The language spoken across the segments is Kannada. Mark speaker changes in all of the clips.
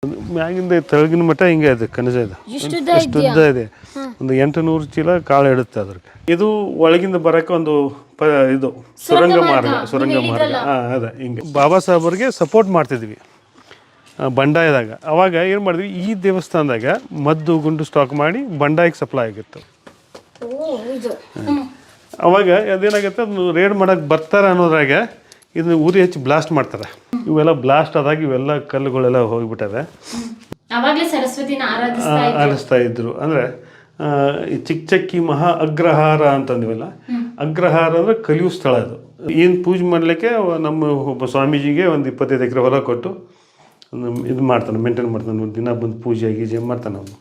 Speaker 1: ಮ್ಯಾಗಿಂದ ತೆಳಗಿನ ಮಟ್ಟ ಹಿಂಗೆ ಇದೆ ಕನಜ ಇದೆ, ಎಷ್ಟು ಉದ್ದ ಇದೆ, ಒಂದು 800 ಚೀಲ ಕಾಳು ಇಡುತ್ತೆ ಅದ್ರಿಗೆ. ಇದು ಒಳಗಿಂದ ಬರೋಕ್ಕೆ ಒಂದು ಇದು ಸುರಂಗ ಮಾರ್ಗ. ಅದೇ ಹಿಂಗೆ ಬಾಬಾ ಸಾಹೇಬರಿಗೆ ಸಪೋರ್ಟ್ ಮಾಡ್ತಿದ್ವಿ ಬಂಡಾಯದಾಗ. ಅವಾಗ ಏನು ಮಾಡಿದ್ವಿ, ಈ ದೇವಸ್ಥಾನದಾಗ ಮದ್ದು ಗುಂಡು ಸ್ಟಾಕ್ ಮಾಡಿ ಬಂಡಾಯಕ್ಕೆ ಸಪ್ಲೈ ಆಗಿತ್ತು. ಅವಾಗ ಅದೇನಾಗುತ್ತೆ, ಅದನ್ನು ರೇಡ್ ಮಾಡೋಕೆ ಬರ್ತಾರೆ ಅನ್ನೋದ್ರಾಗ ಇದನ್ನ ಊರಿ ಹಚ್ಚಿ ಬ್ಲಾಸ್ಟ್ ಮಾಡ್ತಾರೆ. ಇವೆಲ್ಲ ಬ್ಲಾಸ್ಟ್ ಆದಾಗ ಇವೆಲ್ಲ ಕಲ್ಲುಗಳೆಲ್ಲ ಹೋಗಿಬಿಟ್ಟವೆ. ಆರಿಸ್ತಾ ಇದ್ರು. ಅಂದರೆ ಈ ಚಿಕ್ಕಚಕ್ಕಿ ಮಹಾ ಅಗ್ರಹಾರ ಅಂತಂದಿವಲ್ಲ, ಅಗ್ರಹಾರ ಅಂದರೆ ಕಲಿಯೋ ಸ್ಥಳ. ಅದು ಏನು ಪೂಜೆ ಮಾಡಲಿಕ್ಕೆ ನಮ್ಮ ಒಬ್ಬ ಸ್ವಾಮೀಜಿಗೆ ಒಂದು 25 ಎಕರೆ ಹೊಲ ಕೊಟ್ಟು ಇದು ಮಾಡ್ತಾನೆ, ಮೇಂಟೈನ್ ಮಾಡ್ತಾನೆ. ದಿನ ಬಂದು ಪೂಜೆ ಗೀಜೆ ಮಾಡ್ತಾನೆ ಅವನು.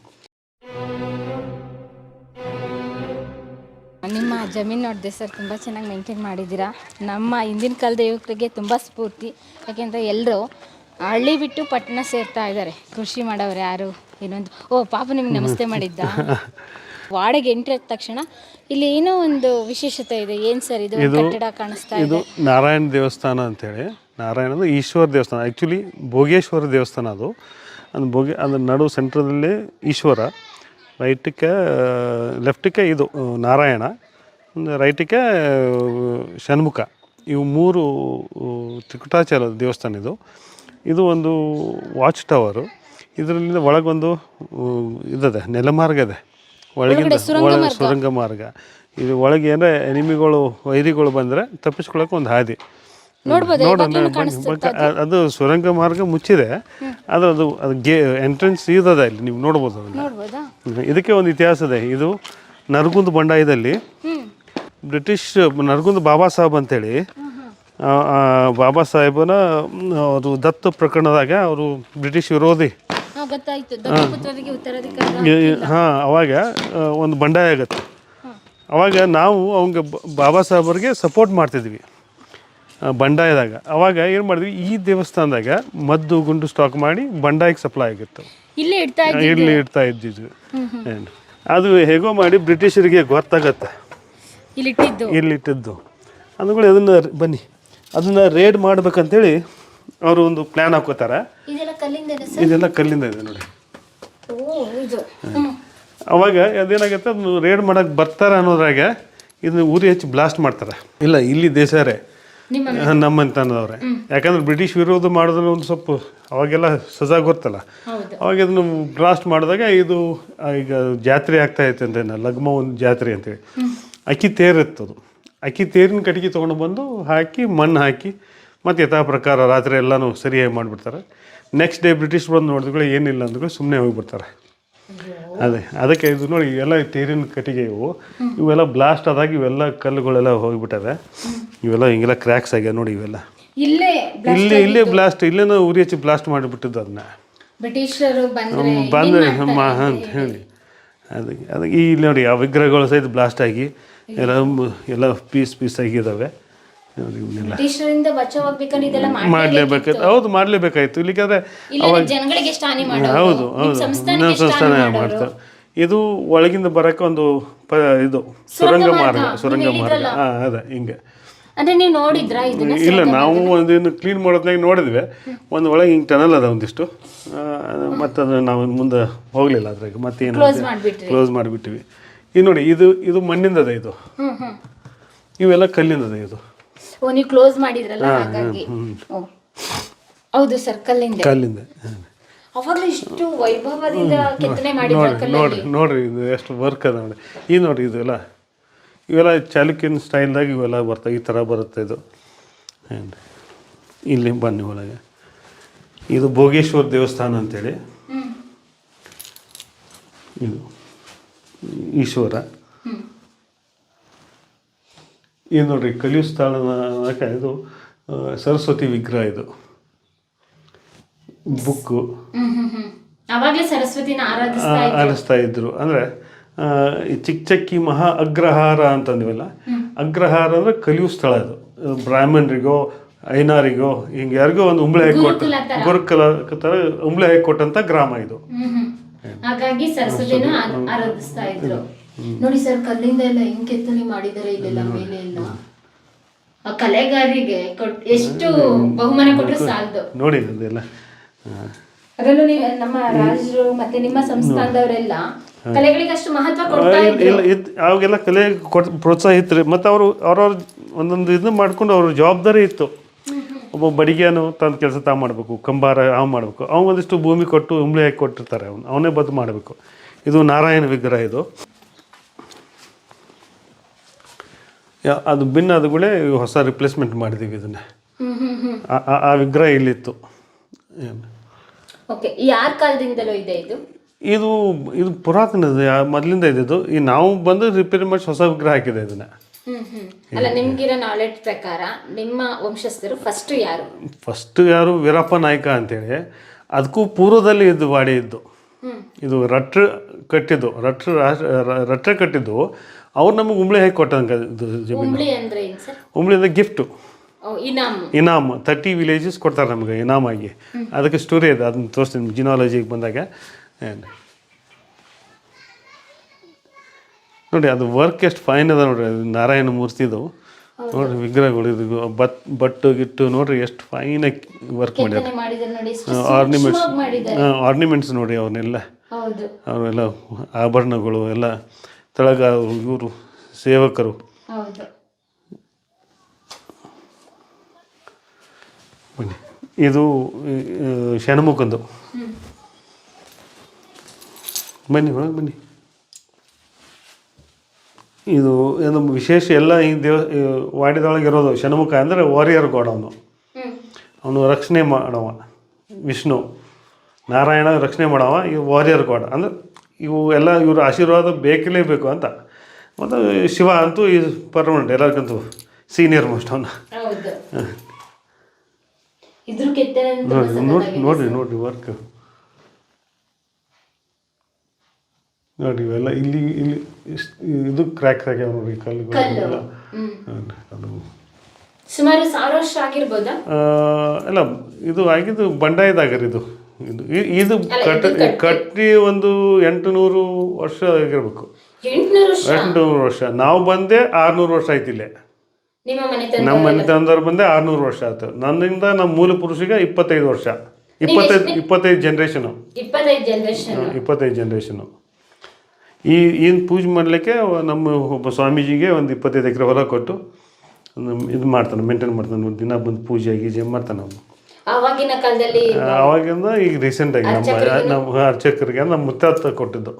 Speaker 2: ನಿಮ್ಮ ಜಮೀನು ನೋಡಿದೆ ಸರ್, ತುಂಬ ಚೆನ್ನಾಗಿ ಮೇಂಟೈನ್ ಮಾಡಿದ್ದೀರಾ. ನಮ್ಮ ಹಿಂದಿನ ಕಾಲದ ಯುವಕರಿಗೆ ತುಂಬ ಸ್ಫೂರ್ತಿ. ಯಾಕೆಂದರೆ ಎಲ್ಲರೂ ಹಳ್ಳಿ ಬಿಟ್ಟು ಪಟ್ಟಣ ಸೇರ್ತಾ ಇದ್ದಾರೆ. ಕೃಷಿ ಮಾಡೋರು ಯಾರು ಇನ್ನೊಂದು ಪಾಪ ನಿಮ್ಗೆ ನಮಸ್ತೆ ಮಾಡಿದ್ದ. ವಾಡೆಗೆ ಎಂಟ್ರಿ ಆದ ತಕ್ಷಣ ಇಲ್ಲಿ ಏನೋ ಒಂದು ವಿಶೇಷತೆ ಇದೆ. ಏನು ಸರ್ ಇದು ಕಟ್ಟಡ ಕಾಣಿಸ್ತಾ ಇದೆ?
Speaker 1: ಇದು ನಾರಾಯಣ ದೇವಸ್ಥಾನ ಅಂತೇಳಿ. ನಾರಾಯಣದ ಈಶ್ವರ ದೇವಸ್ಥಾನ, ಆ್ಯಕ್ಚುಲಿ ಭೋಗೇಶ್ವರ ದೇವಸ್ಥಾನ. ಅದು ಅದ್ರ ನಡು ಸೆಂಟ್ರದಲ್ಲಿ ಈಶ್ವರ, ರೈಟಿಗೆ ಲೆಫ್ಟಿಗೆ ಇದು ನಾರಾಯಣ, ರೈಟಿಗೆ ಷಣ್ಮುಖ. ಇವು 3 ತ್ರಿಕುಟಾಚಲ ದೇವಸ್ಥಾನ. ಇದು ಒಂದು ವಾಚ್ ಟವರು. ಇದರಿಂದ ಒಳಗೊಂದು ಇದದೆ, ನೆಲಮಾರ್ಗ ಇದೆ, ಒಳಗಿಂದ ಸುರಂಗ ಮಾರ್ಗ. ಇದು ಒಳಗೆ ಏನಂದರೆ ಎನಿಮಿಗಳು, ವೈರಿಗಳು ಬಂದರೆ ತಪ್ಪಿಸ್ಕೊಳ್ಳೋಕೆ ಒಂದು ಹಾದಿ. ಅದು ಸುರಂಗ ಮಾರ್ಗ ಮುಚ್ಚಿದೆ. ಅದು ಎಂಟ್ರೆನ್ಸ್ ಇರೋದ ಇಲ್ಲಿ ನೀವು ನೋಡ್ಬೋದು ಅದನ್ನು. ಇದಕ್ಕೆ ಒಂದು ಇತಿಹಾಸ ಇದೆ. ಇದು ನರಗುಂದ ಬಂಡಾಯದಲ್ಲಿ ಬ್ರಿಟಿಷ್ ನರಗುಂದ ಬಾಬಾ ಸಾಹೇಬ್ ಅಂತೇಳಿ, ಬಾಬಾ ಸಾಹೇಬನ ಅವರು ದತ್ತು ಪ್ರಕರಣದಾಗ ಅವರು ಬ್ರಿಟಿಷ್ ವಿರೋಧಿ. ಅವಾಗ ಒಂದು ಬಂಡಾಯ ಆಗುತ್ತೆ. ಅವಾಗ ನಾವು ಅವಂಗೆ ಬಾಬಾ ಸಾಹೇಬರಿಗೆ ಸಪೋರ್ಟ್ ಮಾಡ್ತಿದ್ವಿ ಬಂಡಾಯದಾಗ. ಅವಾಗ ಏನು ಮಾಡಿದ್ವಿ, ಈ ದೇವಸ್ಥಾನದಾಗ ಮದ್ದು ಗುಂಡು ಸ್ಟಾಕ್ ಮಾಡಿ ಬಂಡಾಯಕ್ಕೆ ಸಪ್ಲೈ ಆಗಿತ್ತು. ಇಲ್ಲಿ ಇಡ್ತಾ ಇದ್ದಿದ್ವಿ. ಅದು ಹೇಗೋ ಮಾಡಿ ಬ್ರಿಟಿಷರಿಗೆ ಗೊತ್ತಾಗತ್ತೆ ಇಲ್ಲಿಟ್ಟಿದ್ದು. ಅಂದ್ಗಳು ಅದನ್ನು ರೇಡ್ ಮಾಡ್ಬೇಕಂತೇಳಿ ಅವರು ಒಂದು ಪ್ಲ್ಯಾನ್ ಹಾಕೋತಾರೆ. ಇದೆಲ್ಲ ಕಲ್ಲಿಂದ ಇದೆ ನೋಡಿ. ಅವಾಗ ಅದೇನಾಗುತ್ತೆ, ಅದನ್ನು ರೇಡ್ ಮಾಡೋಕೆ ಬರ್ತಾರೆ ಅನ್ನೋದ್ರಾಗ ಇದನ್ನ ಊರಿ ಹಚ್ಚಿ ಬ್ಲಾಸ್ಟ್ ಮಾಡ್ತಾರೆ. ಇಲ್ಲ, ಇಲ್ಲಿ ದೇಶರೇ ನಮ್ಮಂತನದವ್ರೆ. ಯಾಕಂದ್ರೆ ಬ್ರಿಟಿಷ್ ವಿರೋಧ ಮಾಡಿದ್ರೆ ಒಂದು ಸ್ವಲ್ಪ ಅವಾಗೆಲ್ಲ ಸಜಾ ಗೊತ್ತಲ್ಲ. ಅವಾಗ ಅದನ್ನು ಬ್ಲಾಸ್ಟ್ ಮಾಡಿದಾಗ ಇದು ಈಗ ಜಾತ್ರೆ ಆಗ್ತಾ ಇತ್ತು ಅಂತ, ಲಗ್ಮ ಒಂದು ಜಾತ್ರೆ ಅಂತೇಳಿ ಅಕ್ಕಿ ತೇರಿತ್ತದು. ಅಕ್ಕಿ ತೇರಿನ ಕಟ್ಟಿಗೆ ತೊಗೊಂಡು ಬಂದು ಹಾಕಿ ಮಣ್ಣು ಹಾಕಿ ಮತ್ತು ಯಥಾ ಪ್ರಕಾರ ರಾತ್ರಿ ಎಲ್ಲನೂ ಸರಿಯಾಗಿ ಮಾಡಿಬಿಡ್ತಾರೆ. ನೆಕ್ಸ್ಟ್ ಡೇ ಬ್ರಿಟಿಷ್ ಬಂದು ನೋಡಿದ್ಗಳು ಏನಿಲ್ಲ ಅಂದ್ಗಳು ಸುಮ್ಮನೆ ಹೋಗಿಬಿಡ್ತಾರೆ. ಅದಕ್ಕೆ ಇದು ನೋಡಿ, ಇವೆಲ್ಲ ತೇರಿನ ಕಟ್ಟಿಗೆ ಇವೆಲ್ಲ ಬ್ಲಾಸ್ಟ್ ಆದಾಗ ಇವೆಲ್ಲ ಕಲ್ಲುಗಳೆಲ್ಲ ಹೋಗಿಬಿಟ್ಟವೆ. ಇವೆಲ್ಲ ಹಿಂಗೆಲ್ಲ ಕ್ರ್ಯಾಕ್ಸ್ ಆಗ್ಯಾವ ನೋಡಿ. ಇವೆಲ್ಲ ಇಲ್ಲೇ ಬ್ಲಾಸ್ಟ್, ಇಲ್ಲೇನೋ ಉರಿ ಹಚ್ಚಿ ಬ್ಲಾಸ್ಟ್ ಮಾಡಿಬಿಟ್ಟಿದ್ದು ಅದನ್ನ ಬಂದರೆ ಅಂತ ಹೇಳಿ. ಅದಕ್ಕೆ ಇಲ್ಲಿ ನೋಡಿ ಆ ವಿಗ್ರಹಗಳು ಸಹಿತ ಬ್ಲಾಸ್ಟ್ ಆಗಿ ಎಲ್ಲ ಪೀಸ್ ಆಗಿದ್ದಾವೆ. ಮಾಡಲೇಬೇಕಾಯ್ತು. ಹೌದು, ಮಾಡಲೇಬೇಕಾಯ್ತು. ಇಲ್ಲಿಗಾದ್ರೆ ಹೌದು ಸಂಸ್ಥಾನ ಮಾಡ್ತಾರೆ. ಇದು ಒಳಗಿಂದ ಬರೋಕ್ಕೆ ಒಂದು ಇದು ಸುರಂಗ ಮಾರ್ಗ. ಅದೇ ಹಿಂಗೆ. ಇಲ್ಲ, ನಾವು ಒಂದೇನು ಕ್ಲೀನ್ ಮಾಡೋದ್ನಾಗ ನೋಡಿದ್ವಿ. ಒಂದು ಒಳಗೆ ಹಿಂಗೆ ಟನಲ್ ಅದ ಒಂದಿಷ್ಟು. ಮತ್ತು ಅದು ನಾವು ಮುಂದೆ ಹೋಗಲಿಲ್ಲ ಅದ್ರಾಗ. ಮತ್ತೇನು ಕ್ಲೋಸ್ ಮಾಡಿಬಿಟ್ಟಿವಿ. ಇದು ನೋಡಿ, ಇದು ಮಣ್ಣಿಂದದ, ಇದು ಇವೆಲ್ಲ ಕಲ್ಲಿಂದದ. ಇದು
Speaker 2: ನೀವು ಕ್ಲೋಸ್ ಮಾಡಿದ್ರಲ್ಲ, ಹಾಗಾಗಿ. ಹೌದು ಸರ್, ಕಲ್ಲಿಂದ. ಅವಾಗಲೇ ಇಷ್ಟು ವೈಭವದಿಂದ ಕೆತ್ತನೆ ಮಾಡಿದ್ರು.
Speaker 1: ನೋಡ್ರಿ ಇದು ಎಷ್ಟು ವರ್ಕ್ ಅದ ನೋಡಿ. ಈ ನೋಡಿ, ಇವೆಲ್ಲ ಚಾಲುಕ್ಯನ್ ಸ್ಟೈಲ್ದಾಗ ಇವೆಲ್ಲ ಬರ್ತವೆ. ಈ ಥರ ಬರುತ್ತೆ ಇದು. ಇಲ್ಲಿ ಬನ್ನಿ ಒಳಗೆ. ಇದು ಭೋಗೇಶ್ವರ ದೇವಸ್ಥಾನ ಅಂತೇಳಿ. ಇದು ಈಶ್ವರ. ಇದು ನೋಡ್ರಿ, ಕಲಿಯು ಸ್ಥಳ. ಇದು ಸರಸ್ವತಿ ವಿಗ್ರಹ. ಇದು ಬುಕ್ಕು ಆರಿಸ್ತಾ ಇದ್ರು. ಅಂದರೆ ಈ ಚಿಕ್ಕಚಕ್ಕಿ ಮಹಾ ಅಗ್ರಹಾರ ಅಂತಂದಿವಲ್ಲ, ಅಗ್ರಹಾರ ಅಂದರೆ ಕಲಿಯು ಸ್ಥಳ. ಇದು ಬ್ರಾಹ್ಮಣರಿಗೋ ಐನಾರಿಗೋ ಹಿಂಗೆ ಯಾರಿಗೋ ಒಂದು ಉಂಬಳೆ ಹಾಕಿ ಕೊಟ್ಟು, ಗುರುಕುಲ ಥರ ಉಂಬಳೆ ಹಾಕಿ ಕೊಟ್ಟಂಥ ಗ್ರಾಮ ಇದು.
Speaker 2: ಹಾಗಾಗಿ ಸರಸ್ವತಿನ ಆರಾಧಿಸ್ತಾ ಇದ್ರು. ನೋಡಿ ಸರ್, ಕಲ್ಲಿಂದ ಎಲ್ಲ ಹೆಂಗ್ ಕೆತ್ತನೆ ಮಾಡಿದ್ದಾರೆ ಇಲ್ಲೆಲ್ಲ ಮೇಲೆ ಎಲ್ಲ. ಆ ಕಲೆಗಾರರಿಗೆ ಎಷ್ಟು ಬಹುಮಾನ ಕೊಟ್ಟರು ಸಾಲದು
Speaker 1: ನೋಡಿ ಅದೆಲ್ಲ.
Speaker 2: ಅದರಲ್ಲೂ ನೀವು ನಮ್ಮ ರಾಜರು ಮತ್ತೆ ನಿಮ್ಮ ಸಂಸ್ಥಾನದವರೆಲ್ಲ ಕಲೆಗಳಿಗೆ ಅಷ್ಟು ಮಹತ್ವ ಕೊಡ್ತಾ ಇದ್ರು.
Speaker 1: ಇಲ್ಲ ಅವಾಗೆಲ್ಲ ಕಲೆ ಪ್ರೋತ್ಸಾಹ ಇತ್ತು ರೀ. ಮತ್ತು ಅವ್ರವ್ರ ಒಂದೊಂದು ಇದನ್ನ ಮಾಡ್ಕೊಂಡು ಅವ್ರ ಜವಾಬ್ದಾರಿ ಇತ್ತು. ಒಬ್ಬ ಬಡಿಗೆನು ತನ್ನ ಕೆಲಸ ತಾ ಮಾಡಬೇಕು, ಕಂಬಾರ ಮಾಡಬೇಕು, ಅವ್ನು ಒಂದಿಷ್ಟು ಭೂಮಿ ಕೊಟ್ಟು ಉಂಬ್ಳಿ ಹಾಕಿ ಕೊಟ್ಟಿರ್ತಾರೆ, ಅವನೇ ಬದ್ದು ಮಾಡಬೇಕು. ಇದು ನಾರಾಯಣ ವಿಗ್ರಹ. ಇದು ಅದು ಭಿನ್ನ ಆದಗಳೇ ಹೊಸ ರಿಪ್ಲೇಸ್ಮೆಂಟ್ ಮಾಡಿದ್ದೀವಿ ಇದನ್ನು. ಆ ವಿಗ್ರಹ ಇಲ್ಲಿತ್ತು.
Speaker 2: ಓಕೆ, ಯಾರ ಕಾಲದಿಂದಲೂ ಇದೆ ಇದು?
Speaker 1: ಇದು ಪುರಾತನ ಮೊದಲಿಂದ ಇದ್ದಿದ್ದು. ಈ ನಾವು ಬಂದು ರಿಪೇರಿ ಮಾಡಿ ಹೊಸ ವಿಗ್ರಹ ಹಾಕಿದೆ ಇದನ್ನು.
Speaker 2: ಅಲ್ಲ, ನಿಮ್ಗಿರೋ ನಾಲೆಡ್ಜ್ ಪ್ರಕಾರ ನಿಮ್ಮ ವಂಶಸ್ಥರು ಫಸ್ಟ್
Speaker 1: ಯಾರು ವೀರಪ್ಪ ನಾಯ್ಕ ಅಂತೇಳಿ, ಅದಕ್ಕೂ ಪೂರ್ವದಲ್ಲಿ ಇದು ವಾಡಿ ಇದ್ದು. ಇದು ರಟ್ರ ಕಟ್ಟಿದ್ದು ಅವ್ರು ನಮಗೆ ಉಂಬ್ಳಿ ಹಾಕಿ ಕೊಟ್ಟಂಗೆ. ಇದು ಉಂಬ್ಳಿಯಿಂದ ಗಿಫ್ಟು, ಇನಾಮ್ 30 ವಿಲೇಜಸ್ ಕೊಡ್ತಾರೆ ನಮಗೆ ಇನಾಮಾಗಿ. ಅದಕ್ಕೆ ಸ್ಟೋರಿ ಇದೆ, ಅದನ್ನ ತೋರಿಸ್ತೀನಿ ಜಿನಾಲಜಿಗೆ ಬಂದಾಗ. ನೋಡಿ ಅದು ವರ್ಕ್ ಎಷ್ಟು ಫೈನ್ ಅದ ನೋಡ್ರಿ. ಅದು ನಾರಾಯಣ ಮೂರ್ತಿದು ನೋಡ್ರಿ ವಿಗ್ರಹಗಳು. ಇದು ಬಟ್ಟು ಗಿಟ್ಟು ನೋಡ್ರಿ ಎಷ್ಟು ಫೈನಾಗಿ ವರ್ಕ್ ಮಾಡ್ಯಾರ. ಆರ್ನಿಮೆಂಟ್ಸ್ ನೋಡಿ ಅವನ್ನೆಲ್ಲ, ಅವರೆಲ್ಲ ಆಭರಣಗಳು ಎಲ್ಲ ತೆಳಗ ಇವರು ಸೇವಕರು. ಬನ್ನಿ, ಇದು ಷಣ್ಮುಖಂದು. ಬನ್ನಿ ಒಳಗೆ ಬನ್ನಿ. ಇದು ಏನು ವಿಶೇಷ ಎಲ್ಲ ಈ ವಾಡಿದೊಳಗೆ ಇರೋದು. ಷಣ್ಮುಖ ಅಂದರೆ ವಾರಿಯರ್ ಗಾಡ್. ಅವನು ರಕ್ಷಣೆ ಮಾಡವ ವಿಷ್ಣು. ನಾರಾಯಣ ರಕ್ಷಣೆ ಮಾಡವ, ಇವು ವಾರಿಯರ್ ಗಾಡ್. ಅಂದರೆ ಇವು ಎಲ್ಲ ಇವ್ರ ಆಶೀರ್ವಾದ ಬೇಕಲೇಬೇಕು ಅಂತ. ಮತ್ತು ಶಿವ ಅಂತೂ ಈ ಪರ್ಮನೆಂಟ್ ಎಲ್ಲರಿಗಂತೂ ಸೀನಿಯರ್ ಮೋಸ್ಟ್ ಅವನು. ನೋಡ್ರಿ ವರ್ಕ್ ನೋಡಿ. ಇವೆಲ್ಲ ಇಲ್ಲಿ ಇದು ಕ್ರ್ಯಾಕ್ಸ್ ಆಗ್ಯಾವ ನೋಡಿ ಕಲ್ಲುಗಳು.
Speaker 2: ಸುಮಾರು 1000 ವರ್ಷ ಆಗಿರ್ಬೋದಾ?
Speaker 1: ಅಲ್ಲ, ಇದು ಆಗಿದ್ದು ಬಂಡಾಯದಾಗ. ಇದು ಕಟ್ಟಿ ಒಂದು 800 ವರ್ಷ ಆಗಿರ್ಬೇಕು. 800 ವರ್ಷ. ನಾವು ಬಂದೆ 600 ವರ್ಷ ಆಯ್ತು ಇಲ್ಲೇ. ನಮ್ಮ ಮನೆ ತಂದವ್ರು ಬಂದೆ 600 ವರ್ಷ ಆಯ್ತು. ನನ್ನಿಂದ ನಮ್ಮ ಮೂಲ ಪುರುಷಿಗೆ 25 ವರ್ಷ. 25 ಜನ್ರೇಷನು. 25 ಜನ್ರೇಷನು. ಏನು ಪೂಜೆ ಮಾಡಲಿಕ್ಕೆ ನಮ್ಮ ಒಬ್ಬ ಸ್ವಾಮೀಜಿಗೆ ಒಂದು 25 ಎಕರೆ ಹೊಲ ಕೊಟ್ಟು ಇದು ಮಾಡ್ತಾನೆ, ಮೇಂಟೈನ್ ಮಾಡ್ತಾನೆ. ದಿನ ಬಂದು ಪೂಜೆ ಗೀಜೆ ಮಾಡ್ತಾನೆ ಅವನು. ಆವಾಗಿಂದ ಈಗ ರೀಸೆಂಟಾಗಿ ನಮ್ಮ ಅರ್ಚಕರಿಗೆ ನಮ್ಮ ಮುತ್ತಾತ ಕೊಟ್ಟಿದ್ದು.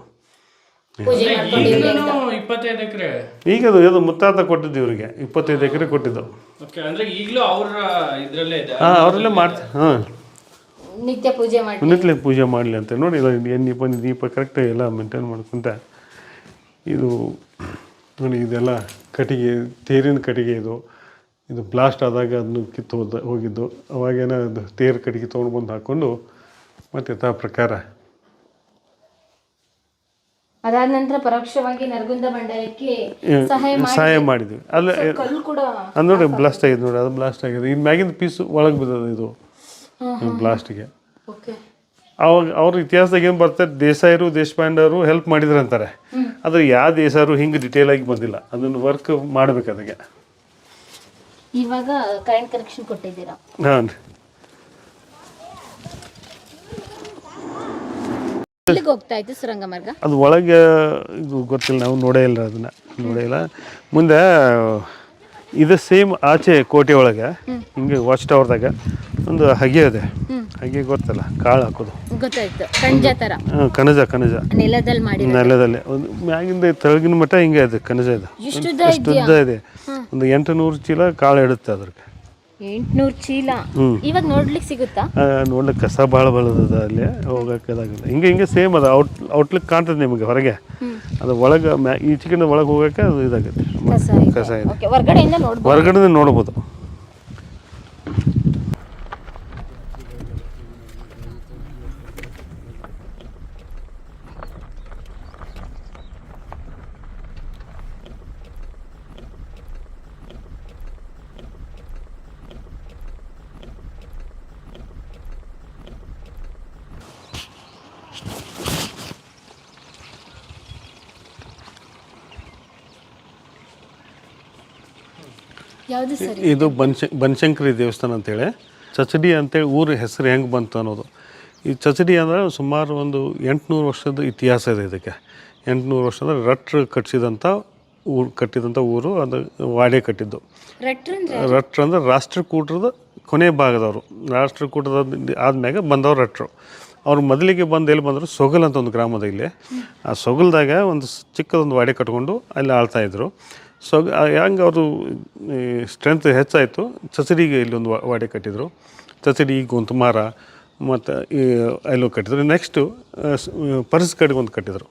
Speaker 1: ಈಗ ಅದು ಮುತ್ತಾತ ಕೊಟ್ಟಿದ್ದು ಇವರಿಗೆ 25 ಎಕರೆ ಕೊಟ್ಟಿದ್ದು. ಅವರಲ್ಲೇ ಮಾಡ್ತಾರೆ.
Speaker 2: ನಿತ್ಯ
Speaker 1: ಪೂಜೆ ಮಾಡಲಿ ಅಂತ ನೋಡಿ. ಎಣ್ಣೆ ಬನ್ನಿ ದೀಪ ಕರೆಕ್ಟಾಗಿ ಎಲ್ಲ ಮೇಂಟೈನ್ ಮಾಡ್ಕೊಂತ. ಇದು ನೋಡಿ, ಇದೆಲ್ಲ ಕಟ್ಟಿಗೆ, ತೇರಿನ ಕಟ್ಟಿಗೆ. ಇದು ಬ್ಲಾಸ್ಟ್ ಆದಾಗ ಅದನ್ನು ಕಿತ್ತು ಹೋಗಿದ್ದು. ಅವಾಗೇನ ಅದು ತೇರು ಕಟ್ಟಿಗೆ ತೊಗೊಂಡು ಬಂದು ಹಾಕ್ಕೊಂಡು ಮತ್ತೆ ಯಥಾ ಪ್ರಕಾರ
Speaker 2: ಅದಾದ ನಂತರ ಪರೋಕ್ಷವಾಗಿ ನರಗುಂದ ಬಂಡಾಯಕ್ಕೆ
Speaker 1: ಸಹಾಯ ಮಾಡಿದ್ವಿ. ಅಲ್ಲ ಅದು ನೋಡಿ ಬ್ಲಾಸ್ಟ್ ಆಗಿದೆ ನೋಡಿ. ಅದು ಬ್ಲಾಸ್ಟ್ ಆಗಿದೆ. ಇದು ಮ್ಯಾಗಿಂದ ಪೀಸ್ ಒಳಗೆ ಬಿದ್ದದ ಇದು ಬ್ಲಾಸ್ಟಿಗೆ. ಅವಾಗ ಅವ್ರ ಇತಿಹಾಸದಾಗ ಏನು ಬರ್ತಾರೆ, ದೇಸಾಯರು ದೇಶಪಾಂಡೆಯವರು ಹೆಲ್ಪ್ ಮಾಡಿದ್ರು ಅಂತಾರೆ. ಆದರೆ ಯಾವ ದೇಸಾಯರು ಹಿಂಗೆ ಡಿಟೇಲ್ ಆಗಿ ಬಂದಿಲ್ಲ. ಅದನ್ನು ವರ್ಕ್ ಮಾಡ್ಬೇಕು. ಅದಕ್ಕೆ
Speaker 2: ಇವಾಗ ಕರೆಂಟ್ ಕನೆಕ್ಷನ್ ಕೊಟ್ಟಿದ್ದೀರಾ?
Speaker 1: ಹಾಂ.
Speaker 2: ಎಲ್ಲಿಗೆ ಹೋಗ್ತಾ ಇತ್ತು ಸುರಂಗ ಮಾರ್ಗ?
Speaker 1: ಅದು ಒಳಗೆ ಇದು ಗೊತ್ತಿಲ್ಲ, ನಾವು ನೋಡೇ ಇಲ್ಲ. ಮುಂದೆ ಇದು ಸೇಮ್ ಆಚೆ ಕೋಟೆ ಒಳಗೆ ಹಿಂಗೆ ವಾಚ್ ಟವರ್ದಾಗ ಒಂದು ಹಗೆ ಇದೆ. ಹಗೆ ಗೊತ್ತಲ್ಲ, ಕಾಳು ಹಾಕೋದು. ಕಣಜ ನೆಲದಲ್ಲಿ ಒಂದು ಮ್ಯಾಗಿಂದ ತೆಳಗಿನ ಮಟ್ಟ ಹಿಂಗೆ ಇದೆ. ಕಣಜ ಇದೆ, ಎಷ್ಟು ಉದ್ದ ಇದೆ. ಒಂದು 800 ಚೀಲ ಕಾಳು ಇಡುತ್ತೆ ಅದ್ರಿಗೆ.
Speaker 2: 800 ಚೀಲ ಇವಾಗ ನೋಡ್ಲಿಕ್ಕೆ ಸಿಗುತ್ತಾ?
Speaker 1: ನೋಡ್ಲಿಕ್ಕೆ ಕಸ ಭಾಳ ಬೆಳೆದ ಅಲ್ಲಿ ಹೋಗಕ್ಕಾಗಿಲ್ಲ. ಹಿಂಗೆ ಸೇಮ್ ಅದು ಔಟ್ಲುಕ್ ಕಾಣ್ತದೆ ನಿಮಗೆ ಹೊರಗೆ. ಅದು ಒಳಗೆ ಈಚೆಗಿಂದ ಒಳಗೆ ಹೋಗಕ್ಕೆ ಅದು ಇದಾಗುತ್ತೆ, ಕಸ ಇದೆ. ಹೊರಗಡೆ ನೋಡ್ಬೋದು. ಇದು ಬನಶಂಕರಿ ದೇವಸ್ಥಾನ ಅಂತೇಳಿ, ಚಚಡಿ ಅಂತೇಳಿ ಊರ ಹೆಸರು ಹೆಂಗೆ ಬಂತು ಅನ್ನೋದು. ಈ ಚಚಡಿ ಅಂದರೆ ಸುಮಾರು ಒಂದು 800 ವರ್ಷದ ಇತಿಹಾಸ ಇದೆ ಇದಕ್ಕೆ. 800 ವರ್ಷ ಅಂದರೆ ರಟ್ರು ಕಟ್ಟಿದಂಥ ಊರು, ಅದು ವಾಡೆ ಕಟ್ಟಿದ್ದು. ರಟ್ರು ಅಂದರೆ ರಾಷ್ಟ್ರಕೂಟರದ ಕೊನೆ ಭಾಗದವರು. ರಾಷ್ಟ್ರಕೂಟದ ಆದ್ಮ್ಯಾಗ ಬಂದವರು ರಟ್ರು. ಅವ್ರು ಮೊದಲಿಗೆ ಬಂದು ಎಲ್ಲಿ ಬಂದರು, ಸೊಗಲ್ ಅಂತ ಒಂದು ಗ್ರಾಮದ ಇಲ್ಲಿ. ಆ ಸೊಗಲ್ದಾಗ ಒಂದು ಚಿಕ್ಕದೊಂದು ವಾಡೆ ಕಟ್ಕೊಂಡು ಅಲ್ಲಿ ಆಳ್ತಾಯಿದ್ರು. ಹೆಂಗೆ ಅವರು ಸ್ಟ್ರೆಂತ್ ಹೆಚ್ಚಾಯಿತು, ಚಚಡಿಗೆ ಇಲ್ಲೊಂದು ವಾಡೆ ಕಟ್ಟಿದರು. ಚಚಡಿ, ಗೊಂತಮಾರ ಮತ್ತು ಅಲ್ಲೂ ಕಟ್ಟಿದ್ರು. ನೆಕ್ಸ್ಟು ಪರಸ್ಗಡ್ಗೆ ಒಂದು ಕಟ್ಟಿದರು.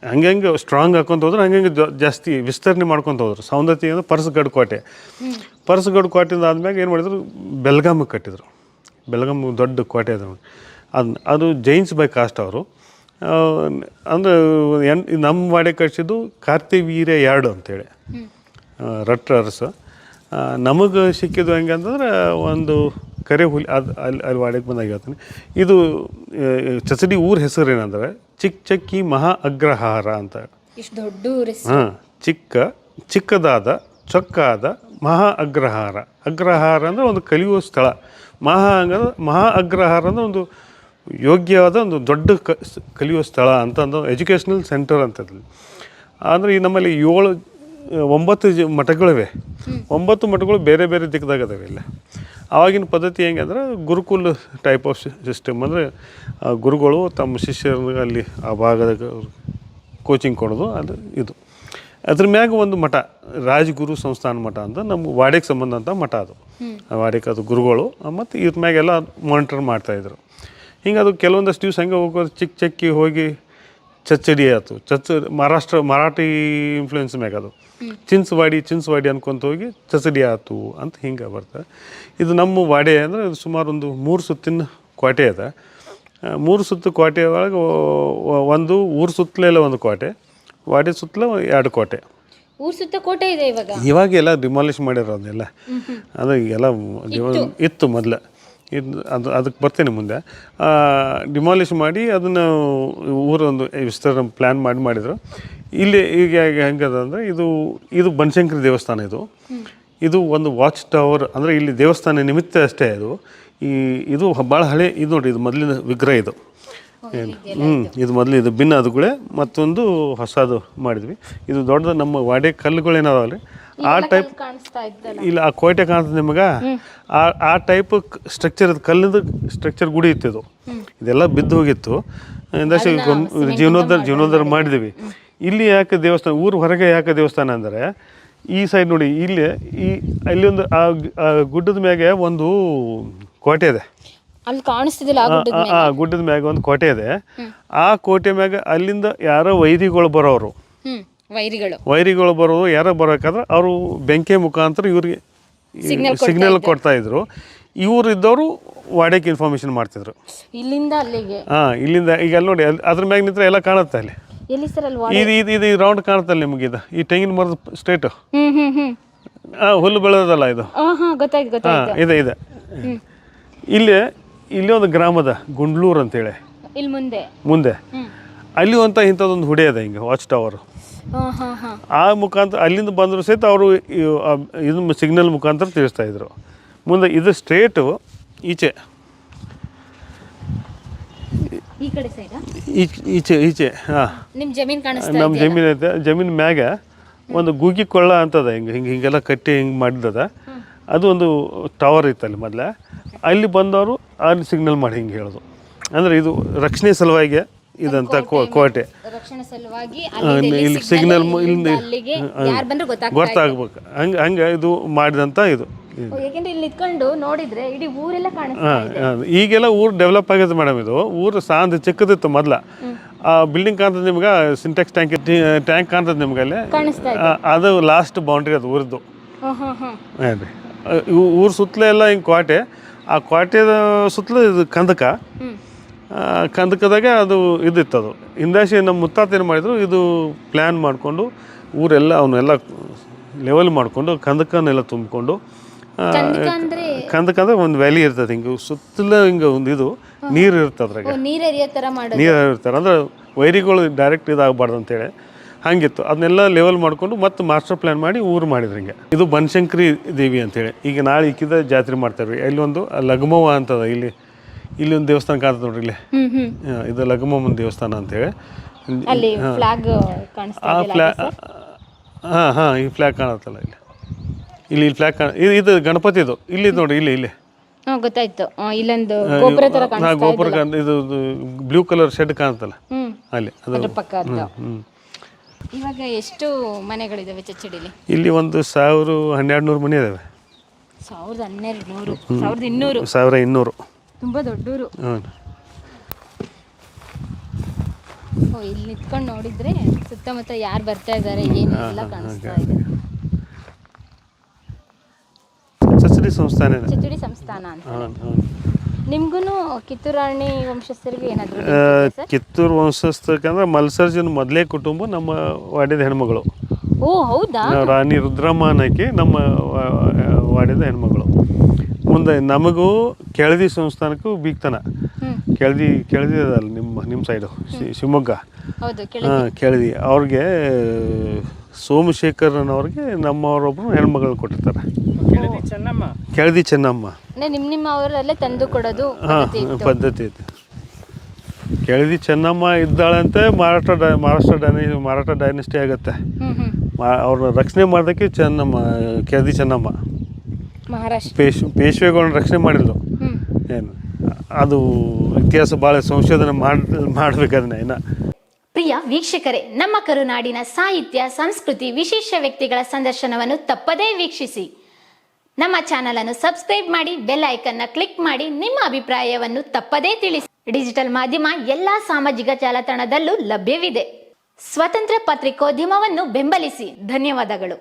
Speaker 1: ಹಂಗೆ ಸ್ಟ್ರಾಂಗ್ ಹಾಕ್ಕೊಂತ ಹೋದ್ರೆ ಹಂಗೆ ಜಾಸ್ತಿ ವಿಸ್ತರಣೆ ಮಾಡ್ಕೊತ ಹೋದ್ರು. ಸೌಂದತಿ ಅಂದರೆ ಪರಸ್ಗಡ್ ಕೋಟೆ. ಪರಸ್ಗಡ್ ಕೋಟೆಯಿಂದ ಆದ್ಮ್ಯಾಗ ಏನು ಮಾಡಿದ್ರು, ಬೆಲ್ಗಾಮಿಗೆ ಕಟ್ಟಿದರು. ಬೆಲ್ಗಾಮ್ ದೊಡ್ಡ ಕೋಟೆ ಅದು. ಅದು ಜೈನ್ಸ್ ಬೈ ಕಾಸ್ಟ್ ಅವರು. ಅಂದರೆ ನಮ್ಮ ವಾಡೆ ಕಟ್ಟಿಸಿದ್ದು ಕಾರ್ತಿವೀರ್ಯ 2 ಅಂತೇಳಿ ರಟ್ರ ಅರಸ. ನಮಗೆ ಸಿಕ್ಕಿದ್ದು ಹೆಂಗೆ ಅಂತಂದ್ರೆ ಒಂದು ಕರೆ ಹುಲಿ. ಅಲ್ಲಿ ವಾಡೆಗೆ ಬಂದಾಗ ಹೇಳ್ತೀನಿ. ಇದು ಚಚಡಿ ಊರ ಹೆಸರು ಏನಂದರೆ ಚಿಕ್ಕಚಕ್ಕಿ ಮಹಾ ಅಗ್ರಹಾರ ಅಂತ. ಹಾಂ, ಚಿಕ್ಕದಾದ ಚೊಕ್ಕಾದ ಮಹಾ ಅಗ್ರಹಾರ. ಅಗ್ರಹಾರ ಅಂದರೆ ಒಂದು ಕಲಿಯುವ ಸ್ಥಳ. ಮಹಾ ಅಗ್ರಹಾರ ಅಂದರೆ ಒಂದು ಯೋಗ್ಯವಾದ ಒಂದು ದೊಡ್ಡ ಕಲಿಯುವ ಸ್ಥಳ ಅಂತ, ಒಂದು ಎಜುಕೇಷ್ನಲ್ ಸೆಂಟರ್ ಅಂತದ್ರಲ್ಲಿ. ಅಂದರೆ ಈ ನಮ್ಮಲ್ಲಿ 9 ಮಠಗಳಿವೆ. 9 ಮಠಗಳು ಬೇರೆ ಬೇರೆ ದಿಕ್ಕದಾಗದವೆ ಇಲ್ಲ. ಆವಾಗಿನ ಪದ್ಧತಿ ಹೆಂಗೆ ಅಂದ್ರೆ ಗುರುಕುಲ ಟೈಪ್ ಆಫ್ ಸಿಸ್ಟಮ್. ಅಂದರೆ ಗುರುಗಳು ತಮ್ಮ ಶಿಷ್ಯರಿಗೆ ಅಲ್ಲಿ ಆ ಭಾಗದಾಗ ಕೋಚಿಂಗ್ ಕೊಡೋದು. ಅದು ಇದು ಅದ್ರ ಮ್ಯಾಗ ಒಂದು ಮಠ, ರಾಜಗುರು ಸಂಸ್ಥಾನ ಮಠ ಅಂತ ನಮ್ಮ ವಾಡೆಗೆ ಸಂಬಂಧಂಥ ಮಠ ಅದು. ವಾಡೆಗೆ ಅದು ಗುರುಗಳು ಮತ್ತು ಇದ್ರ ಮ್ಯಾಗೆಲ್ಲ ಮಾನಿಟರ್ ಮಾಡ್ತಾಯಿದ್ರು. ಹಿಂಗೆ ಅದು ಕೆಲವೊಂದಷ್ಟು ದಿವಸ ಹಂಗೆ ಹೋಗೋದು ಚಿಕ್ಕಚಕ್ಕಿ ಹೋಗಿ ಚಚ್ಚಡಿ ಆಯ್ತು. ಮರಾಠಿ ಇನ್ಫ್ಲೂಯೆನ್ಸ್ ಮ್ಯಾಗ ಅದು ಚಿನ್ಸ್ವಾಡಿ ಅನ್ಕೊಂತ ಹೋಗಿ ಚಚಡಿ ಆಯ್ತು ಅಂತ ಹಿಂಗೆ ಬರ್ತದೆ. ಇದು ನಮ್ಮ ವಾಡೆ ಅಂದರೆ ಸುಮಾರು ಒಂದು 3 ಸುತ್ತಿನ ಕೋಟೆ ಅದ. 3 ಸುತ್ತು ಕೋಟೆ ಒಳಗೆ ಒಂದು ಊರು ಸುತ್ತಲೆಲ್ಲ ಒಂದು ಕೋಟೆ, ವಾಡೆ ಸುತ್ತಲೂ 2 ಕೋಟೆ.
Speaker 2: ಊರು ಸುತ್ತ ಕೋಟೆ ಇದೆ
Speaker 1: ಇವಾಗ ಎಲ್ಲ ಡಿಮಾಲಿಷ್ ಮಾಡಿರೋದೆಲ್ಲ. ಅದು ಎಲ್ಲ ಇತ್ತು ಮೊದಲು. ಅದಕ್ಕೆ ಬರ್ತೇನೆ ಮುಂದೆ. ಡಿಮಾಲಿಷ್ ಮಾಡಿ ಅದನ್ನು ಊರೊಂದು ವಿಸ್ತರಣೆ ಪ್ಲ್ಯಾನ್ ಮಾಡಿದರು. ಇಲ್ಲಿ ಈಗ ಹೆಂಗದ ಅಂದರೆ ಇದು ಬನಶಂಕರಿ ದೇವಸ್ಥಾನ. ಇದು ಒಂದು ವಾಚ್ ಟವರ್. ಅಂದರೆ ಇಲ್ಲಿ ದೇವಸ್ಥಾನ ನಿಮಿತ್ತ ಅಷ್ಟೇ ಅದು. ಇದು ಭಾಳ ಹಳೆ ಇದು ನೋಡಿರಿ. ಇದು ಮೊದಲಿನ ವಿಗ್ರಹ ಇದು. ಇದು ಮೊದಲು ಇದು ಭಿನ್ನ ಅದುಗಳೇ ಮತ್ತೊಂದು ಹೊಸದು ಮಾಡಿದ್ವಿ. ಇದು ದೊಡ್ಡದು ನಮ್ಮ ವಾಡೆ ಕಲ್ಲುಗಳೇನದಾವಲ್ಲ ಆ ಟೈಪ್ ಇಲ್ಲ. ಆ ಕೋಟೆ ಕಾಣ್ತದೆ ನಿಮಗೆ. ಆ ಟೈಪ್ ಸ್ಟ್ರಕ್ಚರ್, ಅದು ಕಲ್ಲಿಂದ ಸ್ಟ್ರಕ್ಚರ್ ಗುಡಿ ಇತ್ತು. ಇದೆಲ್ಲ ಬಿದ್ದು ಹೋಗಿತ್ತು. ಇಂದಷ್ಟು ಜೀರ್ಣೋದ್ಧಾರ ಮಾಡಿದ್ವಿ. ಇಲ್ಲಿ ಯಾಕೆ ದೇವಸ್ಥಾನ, ಊರು ಹೊರಗೆ ಯಾಕೆ ದೇವಸ್ಥಾನ ಅಂದರೆ ಈ ಸೈಡ್ ನೋಡಿ, ಅಲ್ಲಿ ಒಂದು ಆ ಗುಡ್ಡದ ಮ್ಯಾಗೆ ಒಂದು ಕೋಟೆ ಇದೆ.
Speaker 2: ಅಲ್ಲಿ ಕಾಣಿಸ್ತಿದಿಲ್ಲ.
Speaker 1: ಆ ಗುಡ್ಡದ ಮ್ಯಾಗ ಒಂದು ಕೋಟೆ ಇದೆ. ಆ ಕೋಟೆ ಮ್ಯಾಗ ಅಲ್ಲಿಂದ ಯಾರೋ ವೈರಿಗಳು ಬರೋರು, ವೈರಿಗಳು ಬರೋರು ಯಾರೋ ಬರೋಕಾದ್ರೆ ಅವರು ಬೆಂಕಿ ಮುಖಾಂತರ ಇವ್ರಿಗೆ ಸಿಗ್ನಲ್ ಕೊಡ್ತಾ ಇದ್ರು. ಇವ್ರು ಇದ್ದವರು ವಾಡೆಗೆ ಇನ್ಫಾರ್ಮೇಶನ್ ಮಾಡ್ತಿದ್ರು
Speaker 2: ಇಲ್ಲಿಂದ ಅಲ್ಲಿಗೆ.
Speaker 1: ಇಲ್ಲಿಂದ ಈಗ ಅಲ್ಲಿ ನೋಡಿ, ಅದ್ರ ಮ್ಯಾಗ ನಿಂತ್ರೆ ಎಲ್ಲ ಕಾಣುತ್ತೆ ಅಲ್ಲಿ. ಇದು ರೌಂಡ್ ಕಾಣುತ್ತಲ್ಲ ನಿಮಗೆ. ಇದು ಈ ತೆಂಗಿನ ಮರದ ಸ್ಟ್ರೇಟ್ ಹುಲ್ಲು ಬೆಳೆದಲ್ಲ ಇದು. ಇದೆ ಇಲ್ಲಿ ಒಂದು ಗ್ರಾಮದ ಗುಂಡ್ಲೂರು ಅಂತೇಳಿ ಮುಂದೆ ಅಲ್ಲಿ ಅಂತ ಇಂಥದ್ದೊಂದು ಹುಡಿ ಅದ ಹಿಂಗೆ ವಾಚ್ ಟವರ್. ಆ ಮುಖಾಂತರ ಅಲ್ಲಿಂದ ಬಂದರೂ ಸಹಿತ ಅವರು ಇದು ಸಿಗ್ನಲ್ ಮುಖಾಂತರ ತಿಳಿಸ್ತಾ ಇದ್ರು. ಮುಂದೆ ಇದು ಸ್ಟ್ರೇಟು ಈಚೆ ಈಚೆ ನಮ್ಮ ಜಮೀನು ಐತೆ. ಜಮೀನು ಮ್ಯಾಗ ಒಂದು ಗೂಗಿ ಕೊಳ್ಳ ಅಂತದ. ಹಿಂಗೆಲ್ಲ ಕಟ್ಟಿ ಹಿಂಗೆ ಮಾಡಿದ್ದದ. ಅದು ಒಂದು ಟವರ್ ಇತ್ತು ಅಲ್ಲಿ ಮೊದಲೇ. ಅಲ್ಲಿ ಬಂದವರು ಅಲ್ಲಿ ಸಿಗ್ನಲ್ ಮಾಡಿ ಹಿಂಗೆ ಹೇಳೋದು. ಅಂದರೆ ಇದು ರಕ್ಷಣೆ ಸಲುವಾಗಿ ಇದಂಥ ಕೋಟೆ. ಇಲ್ಲಿ ಸಿಗ್ನಲ್ ಇಲ್ಲಿಂದ ಗೊತ್ತಾಗ್ಬೇಕು. ಹಂಗೆ ಇದು ಮಾಡಿದಂಥ ಇದು. ಈಗೆಲ್ಲ ಊರು ಡೆವಲಪ್ ಆಗಿದೆ ಮೇಡಮ್. ಇದು ಊರು ಸಾಂದ್ ಚಿಕ್ಕದಿತ್ತು ಮೊದಲ. ಆ ಬಿಲ್ಡಿಂಗ್ ಕಾಣ್ತದೆ ನಿಮ್ಗೆ, ಸಿಂಟೆಕ್ಸ್ ಟ್ಯಾಂಕ್ ಕಾಣ್ತದೆ ನಿಮ್ಗೆ ಅಲ್ಲಿ. ಅದು ಲಾಸ್ಟ್ ಬೌಂಡ್ರಿ ಅದು ಊರದ್ದು. ಊರು ಸುತ್ತಲೇ ಎಲ್ಲ ಹಿಂಗೆ ಕೋಟೆ. ಆ ಕೋಟೆದ ಸುತ್ತಲೂ ಇದು ಕಂದಕದಾಗ ಅದು ಇದಿತ್ತು. ಅದು ಹಿಂದಾಶಿ ನಮ್ಮ ಮುತ್ತಾತ ಏನು ಮಾಡಿದ್ರು, ಇದು ಪ್ಲ್ಯಾನ್ ಮಾಡಿಕೊಂಡು ಊರೆಲ್ಲ ಅವನ್ನೆಲ್ಲ ಲೆವೆಲ್ ಮಾಡಿಕೊಂಡು ಕಂದಕನೆಲ್ಲ ತುಂಬಿಕೊಂಡು. ಕಂದಕ ಅಂದರೆ ಒಂದು ವ್ಯಾಲಿ ಇರ್ತದೆ ಹಿಂಗೆ ಸುತ್ತಲೂ ಹಿಂಗೆ ಒಂದು ಇದು ನೀರು ಇರ್ತದೆ. ಅದ್ರಾಗ ನೀರು ಇರ್ತಾರೆ. ಅಂದ್ರೆ ವೈರಿಗಳು ಡೈರೆಕ್ಟ್ ಇದಾಗಬಾರ್ದು ಅಂತೇಳಿ ಹಂಗಿತ್ತು. ಅದನ್ನೆಲ್ಲ ಲೆವೆಲ್ ಮಾಡಿಕೊಂಡು ಮತ್ತು ಮಾಸ್ಟರ್ ಪ್ಲ್ಯಾನ್ ಮಾಡಿ ಊರು ಮಾಡಿದ್ರು ಹಿಂಗೆ. ಇದು ಬನಶಂಕರಿ ದೇವಿ ಅಂತೇಳಿ. ಈಗ ನಾಳೆ ಇಕ್ಕಿದ ಜಾತ್ರೆ ಮಾಡ್ತಾರೆ. ಇಲ್ಲಿ ಒಂದು ಲಗಮವ್ವ ಅಂತದ. ಇಲ್ಲಿ ಒಂದು ದೇವಸ್ಥಾನ ಕಾಣ್ತದೆ ನೋಡ್ರಿ ಇಲ್ಲಿ.
Speaker 2: ಹ್ಮ್ ಹ್ಮ್
Speaker 1: ಇದು ಲಗಮಮ್ಮನ ದೇವಸ್ಥಾನ ಅಂತೇಳಿ.
Speaker 2: ಅಲ್ಲಿ ಫ್ಲಾಗ್ ಕಾಣಿಸ್ತಾ
Speaker 1: ಆ ಫ್ಲ್ಯಾಗ್ ಹಾಂ ಈ ಫ್ಲ್ಯಾಗ್ ಕಾಣುತ್ತಲ್ಲ ಇಲ್ಲಿ ಫ್ಲ್ಯಾಗ್ ಇದು ಗಣಪತಿದು ಇಲ್ಲಿ ನೋಡಿ ಇಲ್ಲಿ
Speaker 2: ಗೊತ್ತಾಯ್ತು. ಇಲ್ಲೊಂದು ಗೋಪುರ ತರ ಕಾಣಿಸ್ತಾ
Speaker 1: ಗೋಪುರ ಇದು ಬ್ಲೂ ಕಲರ್ ಶೆಡ್ ಕಾಣುತ್ತಲ್ಲ
Speaker 2: ಹ್ಮ್
Speaker 1: ಅಲ್ಲಿ ಅದು.
Speaker 2: ಅದ್ರ ಪಕ್ಕ ಅದು.
Speaker 1: ಹ್ಞೂ
Speaker 2: ಇವಾಗ ಎಷ್ಟು ಮನೆಗಳಿದಾವೆ ಚಚ್ಚಡಿಲಿ?
Speaker 1: ಇಲ್ಲಿ ಒಂದು 1200 ಮನೆ ಇದಾವೆ.
Speaker 2: 1200 1200
Speaker 1: 1200
Speaker 2: ತುಂಬಾ ದೊಡ್ಡೂರು.
Speaker 1: ಹ್ಞೂ.
Speaker 2: ಓ ಇಲ್ಲಿ ನಿಂತ್ಕೊಂಡು ನೋಡಿದ್ರೆ ಸುತ್ತಮುತ್ತ ಯಾರು ಬರ್ತಾ ಇದ್ದಾರೆ ಏನೆಲ್ಲ ಕಾಣಿಸ್ತಾ ಇದೆ.
Speaker 1: ಚಚ್ಚಡಿ ಸಂಸ್ಥಾನ.
Speaker 2: ಚಚ್ಚಡಿ ಸಂಸ್ಥಾನ ಅಂತ. ನಿಮ್ಗೂ ಕಿತ್ತೂರಾಣಿ ವಂಶಸ್ಥರಿಗೆ ಏನಾದ್ರು
Speaker 1: ಕಿತ್ತೂರು ವಂಶಸ್ಥಕಂದ್ರೆ ಮಲ್ಸರ್ಜನ್ ಮೊದಲೇ ಕುಟುಂಬ ನಮ್ಮ ವಾಡ್ಯದ ಹೆಣ್ಮಗಳು.
Speaker 2: ಓ ಹೌದಾ?
Speaker 1: ರಾಣಿ ರುದ್ರಮ್ಮ ಅನ್ನಕ್ಕೆ ನಮ್ಮ ವಾಡ್ಯದ ಹೆಣ್ಮಗಳು. ಮುಂದೆ ನಮಗೂ ಕೆಳದಿ ಸಂಸ್ಥಾನಕ್ಕೂ ಬೀಗ್ತಾನ. ಕೆಳದಿ ಅದಲ್ಲ ನಿಮ್ಮ ಸೈಡು ಶಿವಮೊಗ್ಗ.
Speaker 2: ಹೌದು
Speaker 1: ಕೆಳದಿ ಅವ್ರಿಗೆ ಸೋಮಶೇಖರನವ್ರಿಗೆ ನಮ್ಮವರೊಬ್ಬರು ಹೆಣ್ಮಗಳು ಕೊಟ್ಟಿರ್ತಾರೆ. ಕೆಳದಿ ಚೆನ್ನಮ್ಮ
Speaker 2: ನಿಮ್ಮ ಅವರಲ್ಲೇ ತಂದು ಕೊಡೋದು
Speaker 1: ಪದ್ಧತಿ ಐತೆ. ಕೆಳದಿ ಚೆನ್ನಮ್ಮ ಇದ್ದಾಳಂತೆ ಮರಾಠ ಡೈನೆಸ್ಟಿ ಆಗುತ್ತೆ. ಅವ್ರನ್ನ ರಕ್ಷಣೆ ಮಾಡೋದಕ್ಕೆ ಕೆಳದಿ ಚೆನ್ನಮ್ಮ ಪೇಶ್ವೆಗಳನ್ನ ರಕ್ಷಣೆ ಮಾಡಿದ್ಲು. ಏನು ಅದು ಇತಿಹಾಸ ಭಾಳ ಸಂಶೋಧನೆ ಮಾಡಬೇಕಾದ್ರೆ ಇನ್ನು.
Speaker 2: ಪ್ರಿಯ ವೀಕ್ಷಕರೇ, ನಮ್ಮ ಕರುನಾಡಿನ ಸಾಹಿತ್ಯ, ಸಂಸ್ಕೃತಿ, ವಿಶೇಷ ವ್ಯಕ್ತಿಗಳ ಸಂದರ್ಶನವನ್ನು ತಪ್ಪದೇ ವೀಕ್ಷಿಸಿ. ನಮ್ಮ ಚಾನಲ್ ಅನ್ನು ಸಬ್ಸ್ಕ್ರೈಬ್ ಮಾಡಿ, ಬೆಲ್ ಐಕನ್ನ ಕ್ಲಿಕ್ ಮಾಡಿ, ನಿಮ್ಮ ಅಭಿಪ್ರಾಯವನ್ನು ತಪ್ಪದೇ ತಿಳಿಸಿ. ಡಿಜಿಟಲ್ ಮಾಧ್ಯಮ ಎಲ್ಲಾ ಸಾಮಾಜಿಕ ಜಾಲತಾಣದಲ್ಲೂ ಲಭ್ಯವಿದೆ. ಸ್ವತಂತ್ರ ಪತ್ರಿಕೋದ್ಯಮವನ್ನು ಬೆಂಬಲಿಸಿ. ಧನ್ಯವಾದಗಳು.